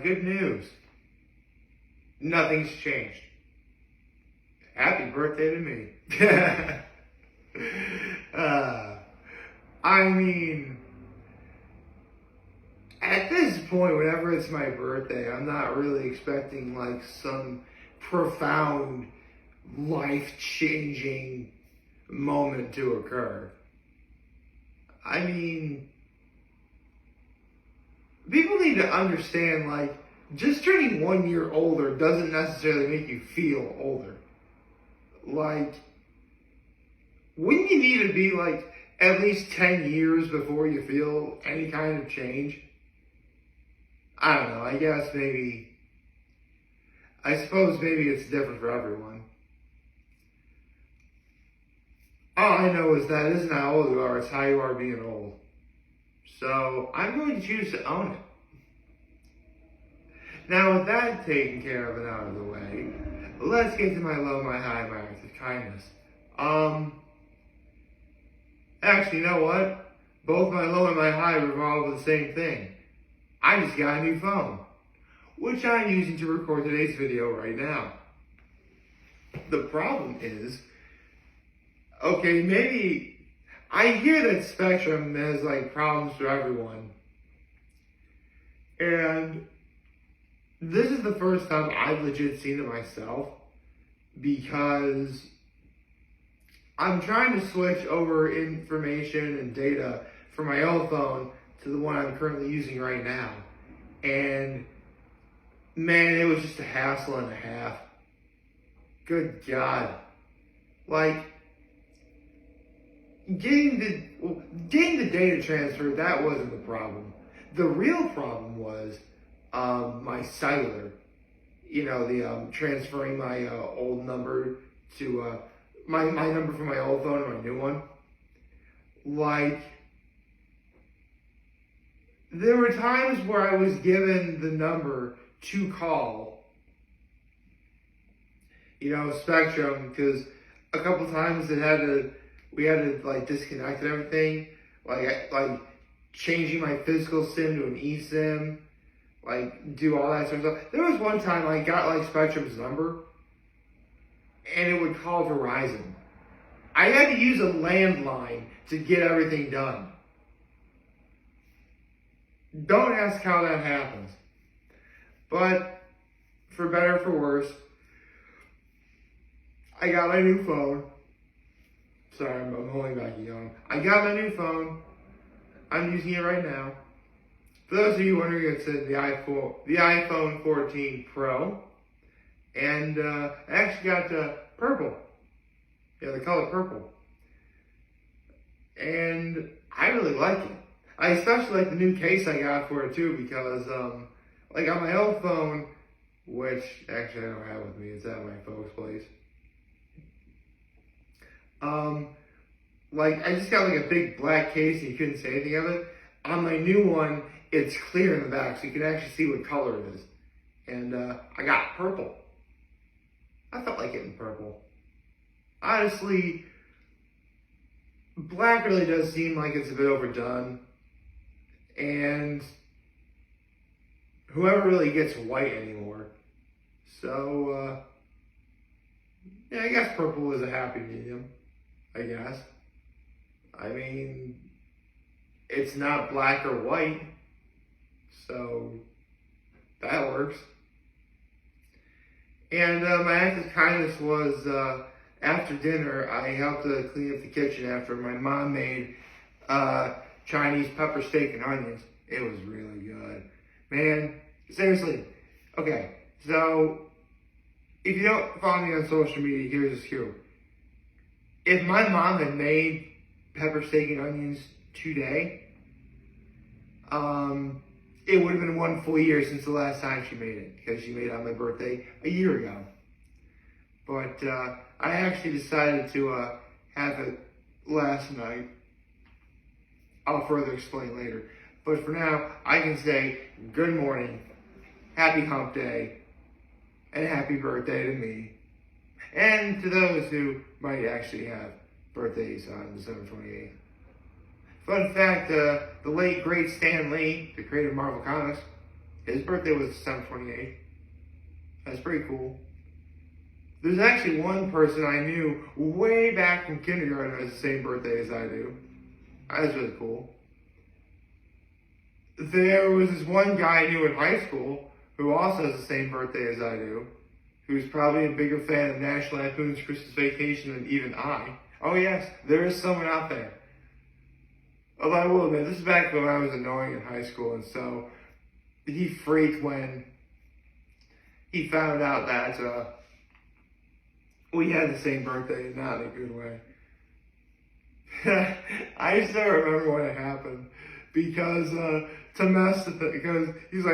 Good news. Nothing's changed. Happy birthday to me. I mean, at this point, whenever it's my birthday, I'm not really expecting like some profound, life-changing moment to occur. I mean, people need to understand, like, just turning 1 year older doesn't necessarily make you feel older. Like, wouldn't you need to be, like, at least 10 years before you feel any kind of change? I don't know, I suppose maybe it's different for everyone. All I know is that it isn't how old you are, it's how you are being old. So, I'm going to choose to own it. Now, with that taken care of and out of the way, let's get to my low, my high, my acts of kindness. Actually, you know what? Both my low and my high revolve the same thing. I just got a new phone, which I'm using to record today's video right now. The problem is, okay, maybe I hear that Spectrum has like problems for everyone. And this is the first time I've legit seen it myself, because I'm trying to switch over information and data from my old phone to the one I'm currently using right now. And man, it was just a hassle and a half. Good God. Like, getting the data transferred, that wasn't the problem. The real problem was my cellular. You know, the transferring my old number to my number from my old phone to my new one. Like, there were times where I was given the number to call, you know, Spectrum, because a couple times we had to like disconnect and everything, like changing my physical SIM to an eSIM, like do all that sort of stuff. There was one time I got like Spectrum's number, and it would call Verizon. I had to use a landline to get everything done. Don't ask how that happens. But for better or for worse, I got my new phone. Sorry, I'm holding back a yawn. I got my new phone. I'm using it right now. For those of you wondering, it's the iPhone 14 Pro. And I actually got purple. Yeah, the color purple. And I really like it. I especially like the new case I got for it too, because like on my old phone, which actually I don't have with me, it's at my folks' place. Like I just got like a big black case and you couldn't see anything of it. On my new one, it's clear in the back, so you can actually see what color it is. And I got purple. I felt like getting purple. Honestly, black really does seem like it's a bit overdone. And whoever really gets white anymore. So, yeah, I guess purple is a happy medium, I guess. I mean, it's not black or white, so that works. And my act of kindness was, after dinner, I helped to clean up the kitchen after my mom made Chinese pepper steak and onions. It was really good. Man, seriously. Okay, so if you don't follow me on social media, here's the scoop. If my mom had made pepper steak and onions today, it would have been 1 full year since the last time she made it, because she made it on my birthday a year ago. But I actually decided to have it last night. I'll further explain later. But for now, I can say good morning, happy hump day, and happy birthday to me. And to those who might actually have birthdays on December 28th. Fun fact, the late great Stan Lee, the creator of Marvel Comics, His birthday was December 28th. That's pretty cool. There's actually one person I knew way back from kindergarten who has the same birthday as I do. That's really cool. There was this one guy I knew in high school who also has the same birthday as I do, who's probably a bigger fan of National Lampoon's Christmas Vacation than even I. Oh yes, there is someone out there. Although I will admit, this is back when I was annoying in high school, and so he freaked when he found out that we had the same birthday, and not in a good way. I still remember when it happened because to mess with it, because he's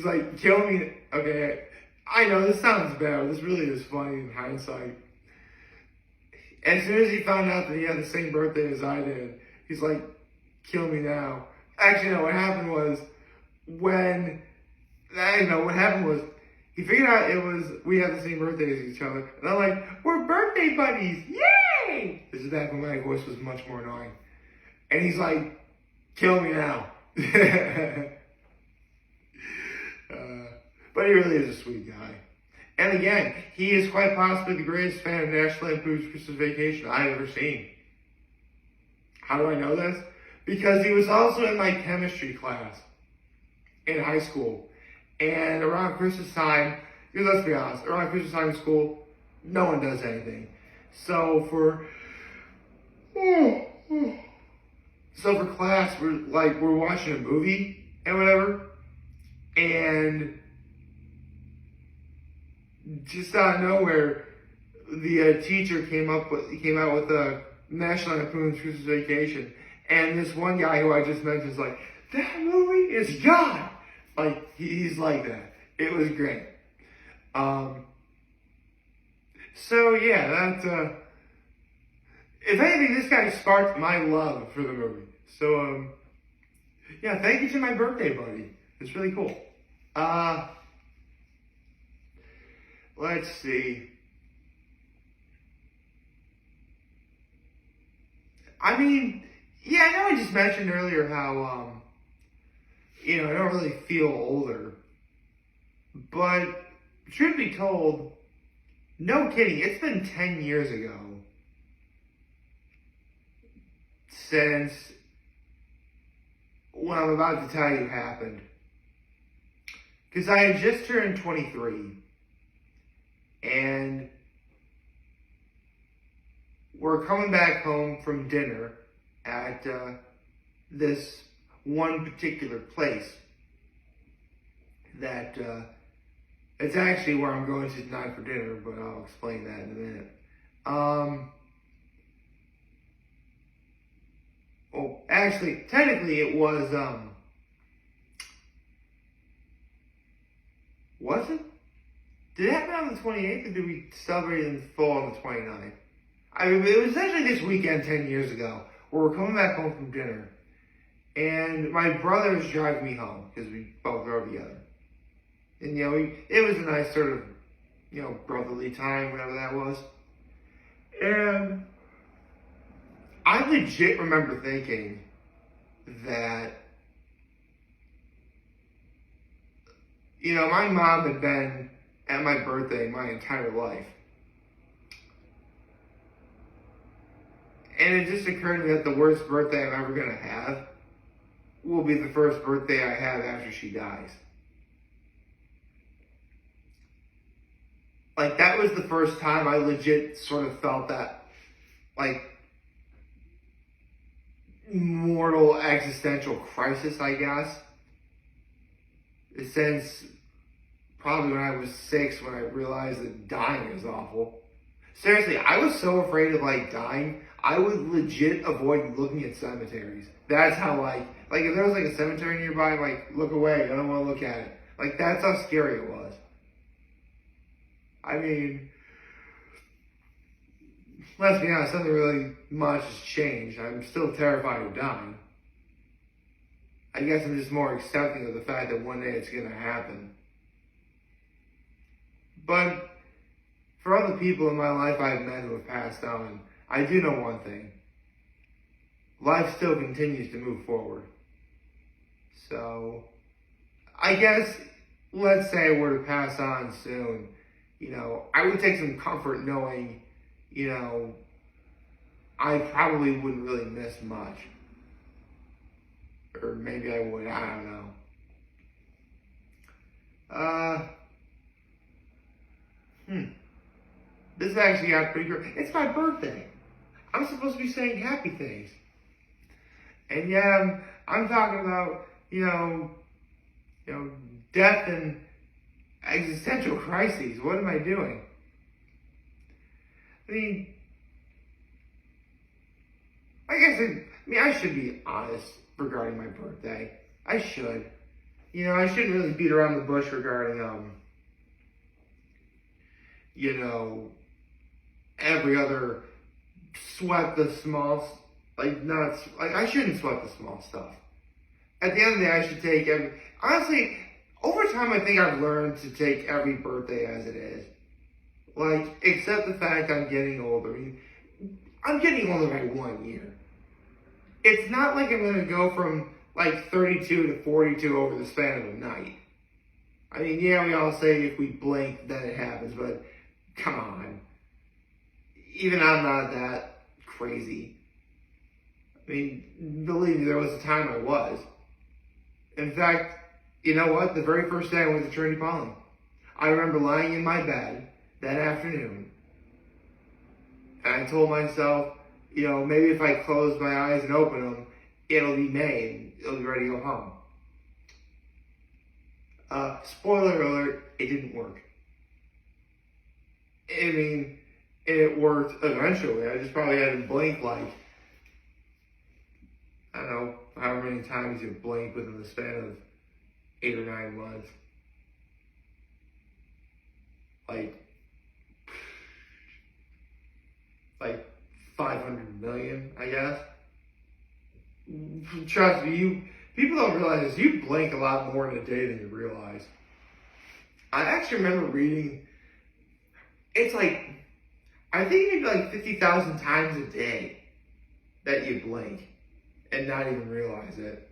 like, kill me. Okay, I know this sounds bad, but this really is funny in hindsight. As soon as he found out that he had the same birthday as I did, he's like, kill me now. Actually, no, what happened was he figured out we had the same birthday as each other. And I'm like, we're birthday buddies, yay! This is back when my voice was much more annoying. And he's like, kill me now. But he really is a sweet guy. And again, he is quite possibly the greatest fan of National Lampoon's Christmas Vacation I've ever seen. How do I know this? Because he was also in my chemistry class in high school. And around Christmas time, because let's be honest, around Christmas time in school, no one does anything. So for class, we're watching a movie and whatever, and just out of nowhere, the teacher came out with a National Lampoon's Christmas Vacation, and this one guy who I just mentioned is like, that movie is God. Like he's like that. It was great. So yeah, that if anything, this guy sparked my love for the movie. So yeah, thank you to my birthday buddy. It's really cool. Let's see. I mean, yeah, I know I just mentioned earlier how, I don't really feel older. But, truth be told, no kidding, it's been 10 years ago since what I'm about to tell you happened. Because I had just turned 23. And we're coming back home from dinner at this one particular place that it's actually where I'm going to tonight for dinner, but I'll explain that in a minute. Actually, technically it was, was it? Did it happen on the 28th, or did we celebrate in full on the 29th? I mean, it was actually this weekend 10 years ago, where we're coming back home from dinner. And my brother was driving me home, because we both rode together. And, it was a nice sort of, brotherly time, whatever that was. And I legit remember thinking that, my mom had been at my birthday my entire life. And it just occurred to me that the worst birthday I'm ever going to have will be the first birthday I have after she dies. Like, that was the first time I legit sort of felt that, like, mortal existential crisis, I guess. Since probably when I was 6, when I realized that dying is awful. Seriously, I was so afraid of, dying, I would legit avoid looking at cemeteries. That's how, if there was, a cemetery nearby, I'm look away, I don't want to look at it. That's how scary it was. I mean, let's be honest, nothing really much has changed. I'm still terrified of dying. I guess I'm just more accepting of the fact that one day it's going to happen. But for other people in my life I've met who have passed on, I do know one thing. Life still continues to move forward. So, I guess, let's say I were to pass on soon, I would take some comfort knowing, I probably wouldn't really miss much. Or maybe I would, I don't know. This actually got pretty good. It's my birthday. I'm supposed to be saying happy things. And yeah, I'm talking about, death and existential crises. What am I doing? I should be honest regarding my birthday. I should. I shouldn't really beat around the bush regarding, every other sweat the small, I shouldn't sweat the small stuff. At the end of the day, I should take honestly, over time, I think I've learned to take every birthday as it is. Except the fact I'm getting older. I'm getting older by 1 year. It's not like I'm going to go from 32 to 42 over the span of a night. Yeah, we all say if we blink, then it happens, but come on. Even I'm not that crazy. Believe me, there was a time I was. In fact, you know what? The very first day I went to Trinity Polling, I remember lying in my bed that afternoon, and I told myself, maybe if I close my eyes and open them, it'll be May and it'll be ready to go home. Spoiler alert, it didn't work. It worked eventually. I just probably had to blink I don't know, however many times you blink within the span of 8 or 9 months. 500 million, I guess. Trust me, people don't realize this. You blink a lot more in a day than you realize. I actually remember reading, it's I think maybe 50,000 times a day that you blink and not even realize it.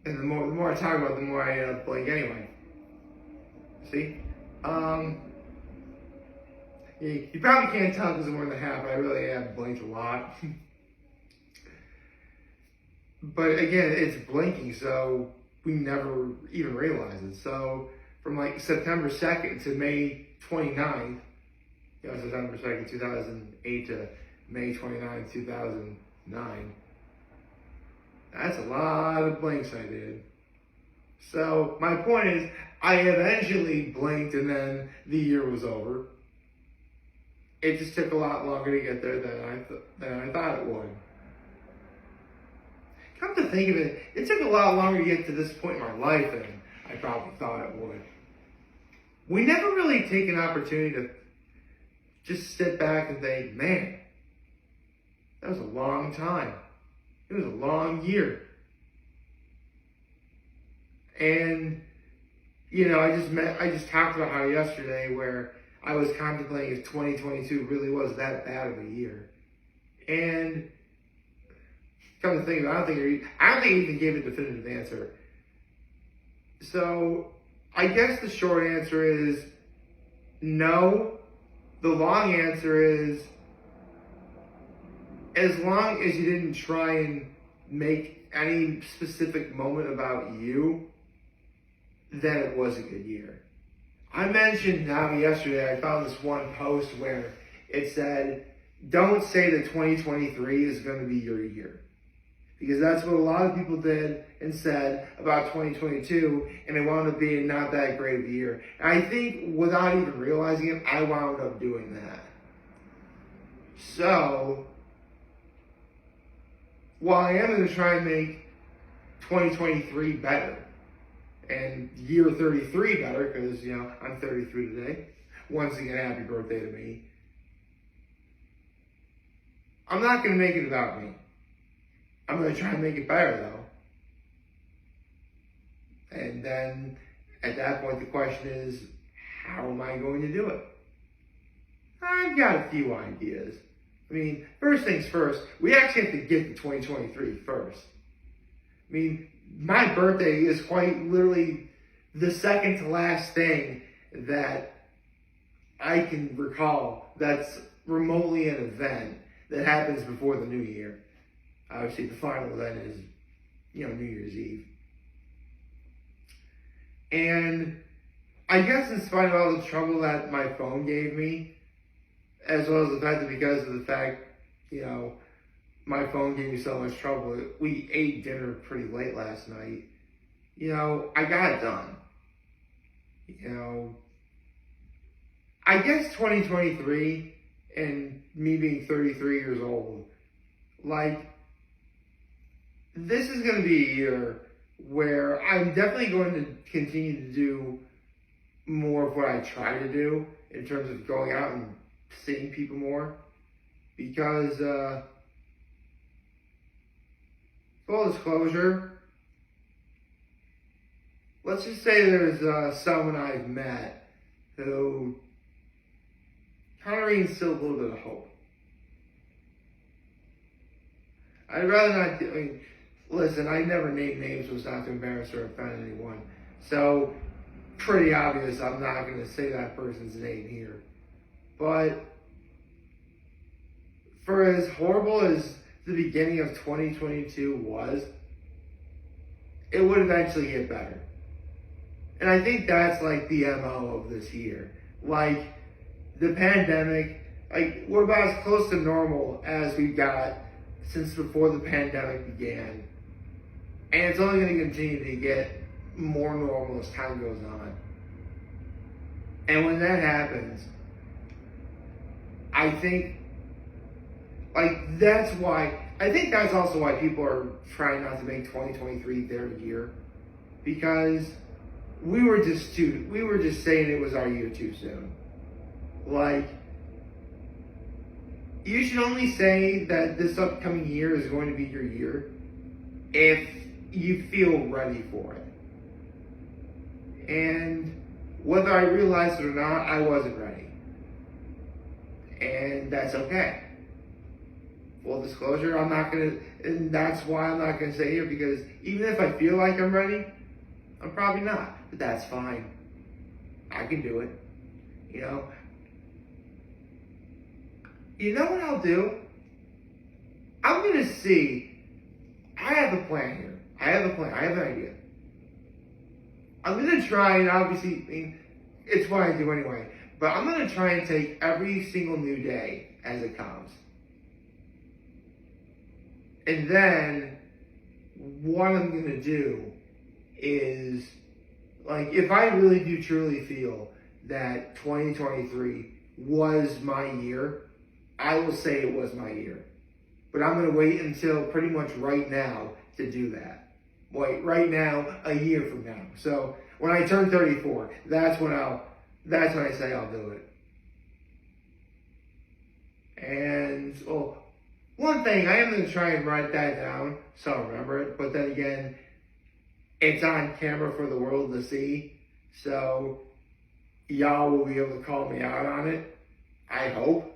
And the more I talk about it, the more I blink anyway. See? You probably can't tell because I'm wearing the hat, but I really have blinked a lot. But again, it's blinking, so we never even realize it. So from September 2nd to May 29th, September 2nd, 2008 to May 29th, 2009, that's a lot of blinks I did. So my point is, I eventually blinked and then the year was over. It just took a lot longer to get there than I thought it would. Come to think of it, it took a lot longer to get to this point in my life than I probably thought it would. We never really take an opportunity to just sit back and think, man, that was a long time. It was a long year. And, I just talked about how yesterday where I was contemplating if 2022 really was that bad of a year. And come to think of it, I don't think I even gave a definitive answer. So I guess the short answer is no. The long answer is as long as you didn't try and make any specific moment about you, then it was a good year. I mentioned yesterday, I found this one post where it said, don't say that 2023 is going to be your year. Because that's what a lot of people did and said about 2022, and it wound up being not that great of a year. And I think without even realizing it, I wound up doing that. So, while I am going to try and make 2023 better, and year 33 better, because, I'm 33 today. Once again, happy birthday to me. I'm not going to make it about me. I'm going to try and make it better, though. And then, at that point, the question is, how am I going to do it? I've got a few ideas. First things first, we actually have to get to 2023 first. I mean, my birthday is quite literally the second to last thing that I can recall that's remotely an event that happens before the new year. Obviously, the final event is, New Year's Eve. And I guess in spite of all the trouble that my phone gave me, as well as the fact that because of the fact, my phone gave me so much trouble, we ate dinner pretty late last night. I got it done. I guess 2023 and me being 33 years old, this is going to be a year where I'm definitely going to continue to do more of what I try to do in terms of going out and seeing people more. Because, full disclosure, let's just say there's someone I've met who kind of reinstilled a little bit of hope. I'd rather not, listen, I never named names so as not to embarrass or offend anyone. So, pretty obvious I'm not going to say that person's name here. But, for as horrible as the beginning of 2022 was, it would eventually get better. And I think that's the MO of this year. The pandemic, we're about as close to normal as we've got since before the pandemic began. And it's only going to continue to get more normal as time goes on. And when that happens, I think, that's also why people are trying not to make 2023 their year. Because we were just saying it was our year too soon. You should only say that this upcoming year is going to be your year if you feel ready for it. And whether I realized it or not, I wasn't ready. And that's okay. Full disclosure, and that's why I'm not gonna say here, because even if I feel like I'm ready, I'm probably not. But that's fine. I can do it. You know what I'll do? I'm gonna see. I have a plan here. I have an idea. I'm gonna try, and obviously, it's what I do anyway, but I'm gonna try and take every single new day as it comes. And then, what I'm gonna do is, if I really do truly feel that 2023 was my year, I will say it was my year. But I'm going to wait until pretty much right now to do that. Right now, a year from now. So when I turn 34, that's when I say I'll do it. And, one thing, I am going to try and write that down so I remember it. But then again, it's on camera for the world to see. So y'all will be able to call me out on it. I hope.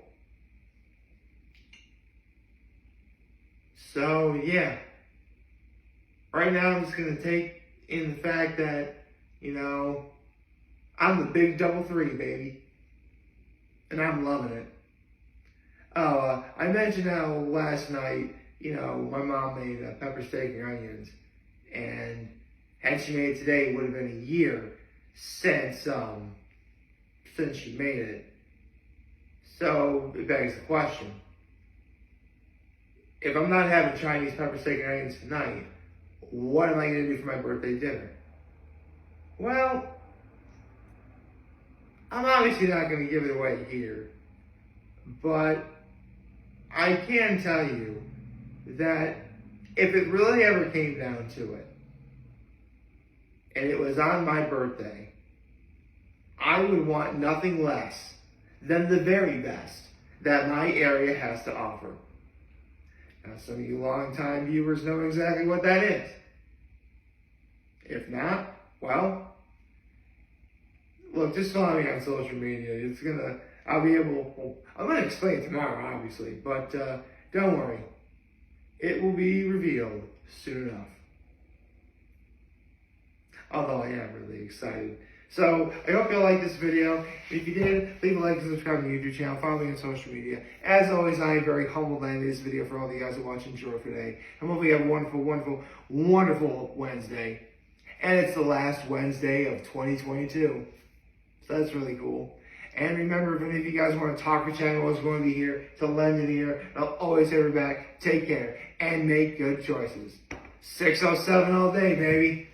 So, yeah. Right now, I'm just going to take in the fact that, I'm the big 3, baby. And I'm loving it. Oh, I mentioned how last night, my mom made pepper steak and onions. And had she made it today, it would have been a year since she made it. So, it begs the question. If I'm not having Chinese pepper steak and onions tonight, what am I going to do for my birthday dinner? Well, I'm obviously not going to give it away here, but I can tell you that if it really ever came down to it, and it was on my birthday, I would want nothing less than the very best that my area has to offer. Now, some of you longtime viewers know exactly what that is. If not, well, look, just follow me on social media. I'm going to explain it tomorrow, obviously, but don't worry. It will be revealed soon enough. although I am really excited. So, I hope you all liked this video. If you did, leave a like and subscribe to my YouTube channel. Follow me on social media. As always, I am very humbled that I made this video for all of you guys who watch and enjoy today. I hope you have a wonderful, wonderful, wonderful Wednesday. And it's the last Wednesday of 2022. So that's really cool. And remember, if any of you guys want to talk or chat, I'm always going to be here to lend an ear. I'll always have your back. Take care and make good choices. 607 all day, baby.